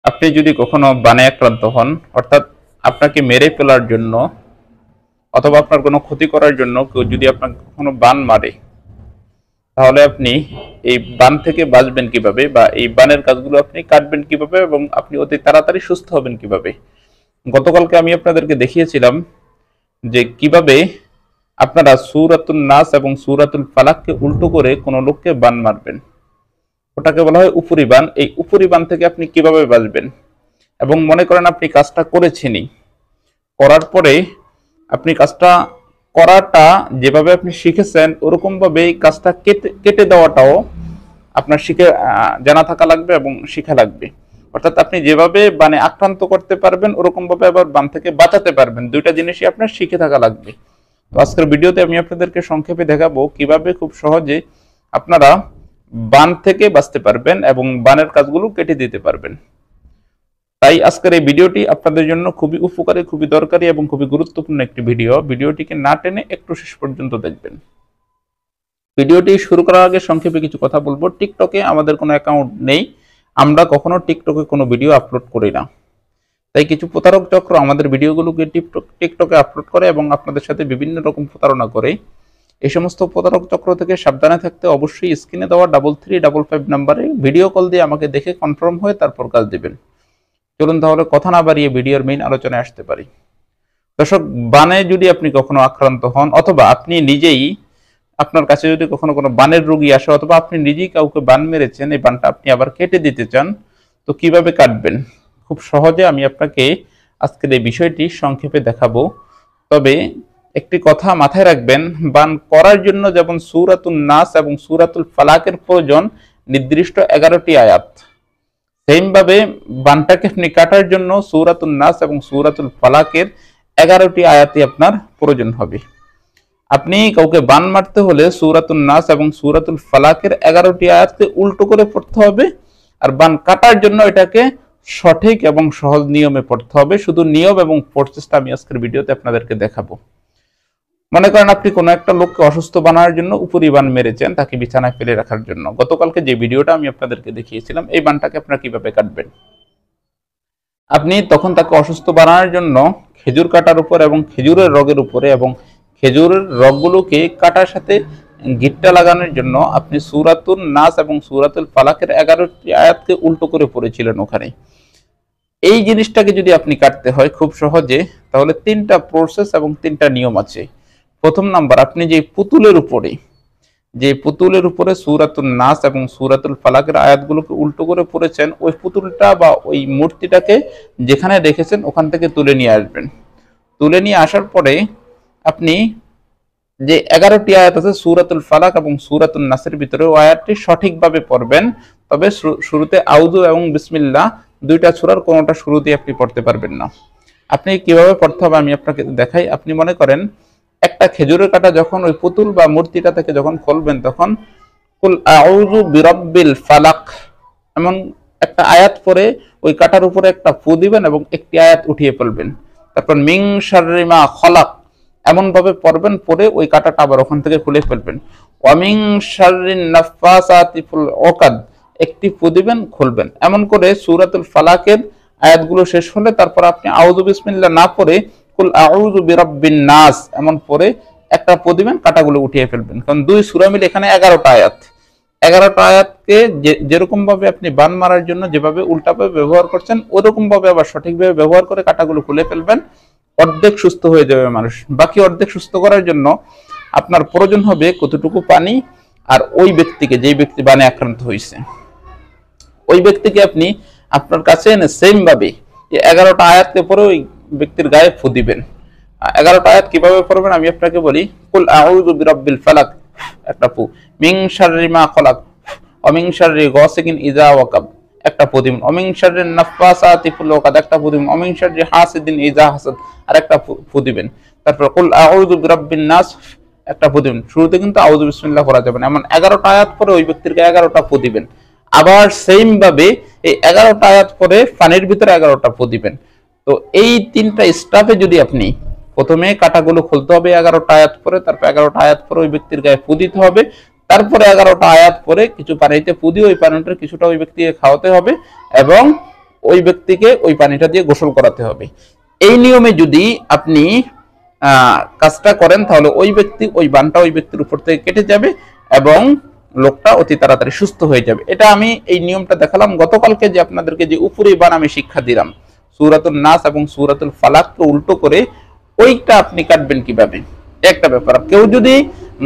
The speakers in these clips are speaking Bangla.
আপনি যদি কখনো বানে আক্রান্ত হন, অর্থাৎ আপনাকে মেরে ফেলার জন্য অথবা আপনার কোনো ক্ষতি করার জন্য কেউ যদি আপনাকে কখনো বান মারে, তাহলে আপনি এই বান থেকে বাঁচবেন কিভাবে, বা এই বানের কাজগুলো আপনি কাটবেন কিভাবে, এবং আপনি অতি তাড়াতাড়ি সুস্থ হবেন কিভাবে। গতকালকে আমি আপনাদেরকে দেখিয়েছিলাম যে কিভাবে আপনারা সূরাতুন নাস এবং সূরাতুল ফালাককে উল্টো করে কোনো লোককে বান মারবেন। ওটাকে বলা হয় উপরি বান। এই উপরি বান থেকে আপনি কিভাবে বাঁচবেন, এবং মনে করেন আপনি কাজটা করেছেনই, করার পরে আপনি কাজটা করাটা যেভাবে আপনি শিখেছেন ওরকম ভাবে কাজটা কেটে দেওয়াটাও আপনার শিখে জানা থাকা লাগবে এবং শিখা লাগবে। অর্থাৎ আপনি যেভাবে বানে আক্রান্ত করতে পারবেন ওরকম ভাবে আবার বান থেকে বাঁচাতে পারবেন, দুইটা জিনিসই আপনার শিখে থাকা লাগবে। তো আজকের ভিডিওতে আমি আপনাদেরকে সংক্ষেপে দেখাবো কিভাবে খুব সহজে আপনারা বান থেকে বাঁচতে পারবেন এবং বানের কাজগুলো কেটে দিতে পারবেন। তাই আজকের এই ভিডিওটি আপনাদের জন্য খুবই উপকারী, খুবই দরকারি এবং খুবই গুরুত্বপূর্ণ একটি ভিডিও। ভিডিওটিকে না টেনে একটু শেষ পর্যন্ত দেখবেন। ভিডিওটি শুরু করার আগে সংক্ষেপে কিছু কথা বলবো। টিকটকে আমাদের কোনো অ্যাকাউন্ট নেই, আমরা কখনো টিকটকে কোনো ভিডিও আপলোড করি না। তাই কিছু প্রতারক চক্র আমাদের ভিডিওগুলোকে টিকটকে আপলোড করে এবং আপনাদের সাথে বিভিন্ন রকম প্রতারণা করে। এই সমস্ত প্রতারক চক্র থেকে সাবধানে থাকতে অবশ্যই স্ক্রিনে দেওয়া 3355 নাম্বারে ভিডিও কল দিয়ে আমাকে দেখে কনফার্ম হয়ে তারপর কাজ দিবেন। চলুন তাহলে কথা না বাড়িয়ে ভিডিওর মেইন আলোচনায় আসতে পারি। দর্শক, বানে যদি আপনি কখনো আক্রান্ত হন, অথবা আপনি নিজেই আপনার কাছে যদি কখনো কোনো বানের রোগী আসে, অথবা আপনি নিজেই কাউকে বান মেরেছেন, এই বানটা আপনি আবার কেটে দিতে চান, তো কিভাবে কাটবেন খুব সহজে আমি আপনাকে আজকের এই বিষয়টি সংক্ষেপে দেখাবো। তবে একটি কথা মাথায় রাখবেন, বান করার জন্য যেমন সূরাতুন নাস এবং সূরাতুল ফালাকের প্রয়োজন নির্দিষ্ট 11টি আয়াত, সেম ভাবে বানটাকে আপনি কাটার জন্য সূরাতুন নাস এবং সূরাতুল ফালাকের 11টি আয়াতই আপনার প্রয়োজন হবে। আপনি কাউকে বান মারতে হলে সূরাতুন নাস এবং সূরাতুল ফালাকের 11টি আয়াতকে উল্টো করে পড়তে হবে, আর বান কাটার জন্য এটাকে সঠিক এবং সহজ নিয়মে পড়তে হবে। শুধু নিয়ম এবং প্রসেসটা আমি আজকের ভিডিওতে আপনাদেরকে দেখাবো। মনে করেন আপনি কোনো একটা লোককে অসুস্থ বানানোর জন্য উপরি বান মেরেছেন, তাকে বিছানায় ফেলে রাখার জন্য। গতকালকে যে ভিডিওটা আমি আপনাদেরকে দেখিয়েছিলাম, এই বানটাকে আপনারা কিভাবে কাটবেন। আপনি তখন তাকে অসুস্থ বানানোর জন্য খেজুর কাটার উপর এবং খেজুরের রগের উপরে এবং খেজুরের রগগুলোকে কাটার সাথে গিট্টা লাগানোর জন্য আপনি সূরাতুন নাস এবং সূরাতুল ফালাকের 11টি আয়াতকে উল্টো করে পড়েছিলেন ওখানে। এই জিনিসটাকে যদি আপনি কাটতে হয় খুব সহজে, তাহলে 3টা প্রসেস এবং 3টা নিয়ম আছে। প্রথম নাম্বার, আপনি যে পুতুলের উপরে সূরাতুন নাস এবং সূরাতুল ফালাকের আয়াতগুলোকে উল্টো করে পড়েছেন, ওই পুতুলটা বা ওই মূর্তিটাকে যেখানে রেখেছেন ওখান থেকে তুলে নিয়ে আসবেন। তুলে নিয়ে আসার পরে আপনি যে 11টি আয়াত আছে সূরাতুল ফালাক এবং সূরাতুন নাসের ভিতরে, ওই আয়াতটি সঠিকভাবে পড়বেন। তবে শুরুতে আউযু এবং বিসমিল্লাহ দুইটা সূরার কোনোটা শুরুতে আপনি পড়তে পারবেন না। আপনি কিভাবে পড়তে হবে আমি আপনাকে দেখাই। আপনি মনে করেন একটা খেজুরের কাটা যখন ওই পুতুল বা মূর্তিটা থেকে যখন খুলবেন, তখন কুল আউযু বিরাব্বিল ফালাক এমন একটা আয়াত পরে ওই কাটার উপরে একটা ফু দিবেন এবং একটি আয়াত উঠিয়ে ফেলবেন। তারপর মিন শাররি মা খলাক এমন ভাবে পড়বেন, পরে ওই কাটাটা আবার ওখান থেকে খুলে ফেলবেন। ওয়া মিন শাররিন নাফাসাতি ফিল উকাদ একটি ফু দিবেন, খুলবেন। এমন করে সূরাতুল ফালাকের আয়াতগুলো শেষ হলে তারপর আপনি আউযু বিসমিল্লাহ না পড়ে কুল আউযু বিরাব্বিন নাস এমন পরে একটা ফু দিবেন, কাটাগুলো উঠিয়ে ফেলবেন। কারণ দুই সূরা মিলে এখানে 11টা আয়াত। 11টা আয়াতকে যেরকম ভাবে আপনি বান মারার জন্য যেভাবে উল্টাভাবে ব্যবহার করছেন, ওরকম ভাবে আবার সঠিকভাবে ব্যবহার করে কাটাগুলো খুলে ফেলবেন। অর্ধেক সুস্থ হয়ে যাবে মানুষ। বাকি অর্ধেক সুস্থ করার জন্য আপনার প্রয়োজন হবে কতটুকু পানি, আর ওই ব্যক্তিকে, যেই ব্যক্তি বানে আক্রান্ত হয়েছে, ওই ব্যক্তিকে আপনি আপনার কাছে এনে সেম ভাবে 11টা আয়াতকে পরে ওই ব্যক্তির গায়ে ফু দিবেন। 11টা আয়াত কিভাবে পড়বেন আমি আপনাকে বলি। কুল আউযু বিরাব্বিল ফালাক একটা ফু, মিন শাররি মা খলাক, ওয়া মিন শাররি গাসিকিন ইযা ওয়াকাব একটা ফু দিবেন, ওয়া মিন শাররি নাফাসাতি ফিল উকাদ একটা ফু দিবেন, ওয়া মিন শাররি হাসিদিন ইযা হাসাদ আরেকটা ফু দিবেন। তারপর কুল আউযু বিরাব্বিন নাস একটা ফু দিবেন। শুরুতে কিন্তু আউযু বিসমিল্লাহ করা যাবে না। এমন 11টা আয়াত পরে ওই ব্যক্তির গায়ে 11টা ফু দিবেন। আবার সেম ভাবে এই 11টা আয়াত পরে পানির ভিতরে 11টা ফু দিবেন। তো এই 3টা স্টেপে যদি আপনি প্রথমে কাটাগুলো খুলতে হবে 11টা আয়াত পরে, তারপর 11টা আয়াত পরে ওই ব্যক্তির গায়ে ফু দিতে হবে, তারপরে 11টা আয়াত পরে কিছু পানিতে ফু দিয়ে ওই পানিটার কিছুটা ওই ব্যক্তিকে খাওয়াতে হবে, এবং ওই ব্যক্তিকে ওই পানিটা দিয়ে গোসল করাতে হবে। এই নিয়মে যদি আপনি কাজটা করেন তাহলে ওই ব্যক্তি ওই বানটা ওই ব্যক্তির উপর থেকে কেটে যাবে এবং লোকটা অতি তাড়াতাড়ি সুস্থ হয়ে যাবে। এটা আমি এই নিয়মটা দেখালাম গতকালকে, যে আপনাদেরকে যে উপরে বান আমি শিক্ষা দিলাম সূরাতুন নাস এবং সূরাতুল ফালাককে উল্টো করে, ওইটা আপনি কাটবেন কিভাবে, একটা ব্যাপার। কেউ যদি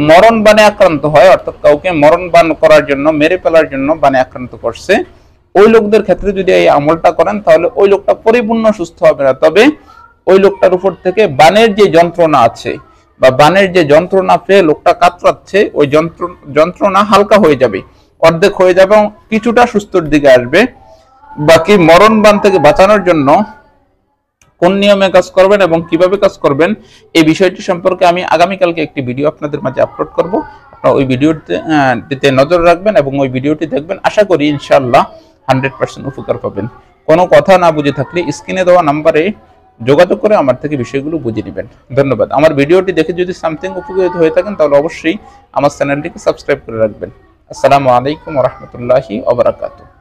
মরণ বানে আক্রান্ত হয়, অর্থাৎ কাউকে মরণ বান করার জন্য, মেরে ফেলার জন্য বানে আক্রান্ত করছে, ওই লোকদের ক্ষেত্রে যদি এই আমলটা করেন তাহলে ওই লোকটা পরিপূর্ণ সুস্থ হবে না, তবে ওই লোকটার উপর থেকে বানের যে যন্ত্রণা আছে বা বানের যে যন্ত্রণা পেয়ে লোকটা কাতরাচ্ছে, ওই যন্ত্রণা হালকা হয়ে যাবে, অর্ধেক হয়ে যাবে এবং কিছুটা সুস্থর দিকে আসবে। বাকি মরণ বান থেকে বাঁচানোর জন্য কোন নিয়মে কাজ করবেন এবং কিভাবে কাজ করবেন এই বিষয়টি সম্পর্কে আমি আগামীকালকে একটি ভিডিও আপনাদের মাঝে আপলোড করব। আপনারা ওই ভিডিওতে নজর রাখবেন এবং ওই ভিডিওটি দেখবেন। আশা করি ইনশাআল্লাহ 100% উপকার পাবেন। কোনো কথা না বুঝে থাকলে স্ক্রিনে দেওয়া নাম্বারে যোগাযোগ করে আমার থেকে বিষয়গুলো বুঝে নেবেন। ধন্যবাদ। আমার ভিডিওটি দেখে যদি সামথিং উপকৃত হয়ে থাকেন তাহলে অবশ্যই আমার চ্যানেলটিকে সাবস্ক্রাইব করে রাখবেন। আসসালামু আলাইকুম ওয়া রাহমাতুল্লাহি ওয়া বারাকাতুহু।